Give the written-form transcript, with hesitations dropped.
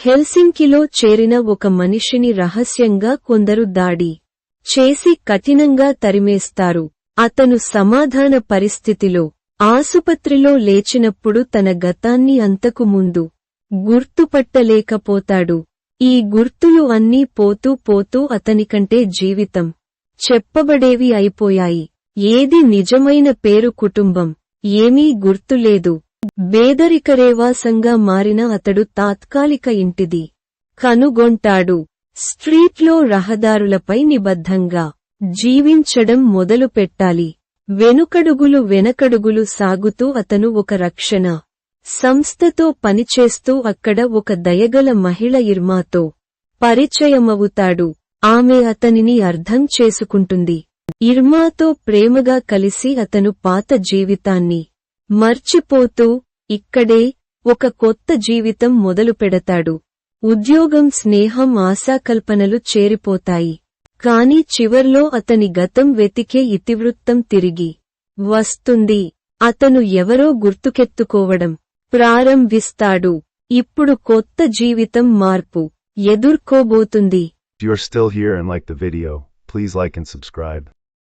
హెల్సింకిలో చేరిన ఒక మనిషిని రహస్యంగా కొందరు దాడి చేసి కఠినంగా తరిమేస్తారు. అతను సమాధాన పరిస్థితిలో ఆసుపత్రిలో లేచినప్పుడు తన గతాన్ని అంతకు ముందు గుర్తుపట్టలేకపోతాడు. ఈ గుర్తులు అన్నీ పోతూ పోతూ అతనికంటే జీవితం చెప్పబడేవి అయిపోయాయి. ఏది నిజమైన పేరు కుటుంబం ఏమీ గుర్తులేదు. బేదరికరేవాసంగా మారిన అతడు తాత్కాలిక ఇంటిది కనుగొంటాడు. స్ట్రీట్లో రహదారులపై నిబద్ధంగా జీవించడం మొదలుపెట్టాలి. వెనుకడుగులు సాగుతూ అతను ఒక రక్షణ సంస్థతో పనిచేస్తూ అక్కడ ఒక దయగల మహిళ ఇర్మాతో పరిచయమవుతాడు. ఆమె అతనిని అర్థం చేసుకుంటుంది. ఇర్మాతో ప్రేమగా కలిసి అతను పాత జీవితాన్ని మర్చిపోతూ ఇక్కడే ఒక కొత్త జీవితం మొదలుపెడతాడు. ఉద్యోగం, స్నేహం, ఆశాకల్పనలు చేరిపోతాయి. కాని చివర్లో అతని గతం వెతికే ఇతివృత్తం తిరిగి వస్తుంది. అతను ఎవరో గుర్తుకెత్తుకోవడం ప్రారంభిస్తాడు. ఇప్పుడు కొత్త జీవితం మార్పు ఎదుర్కోబోతుంది. If you are still here and like the video, please like and subscribe.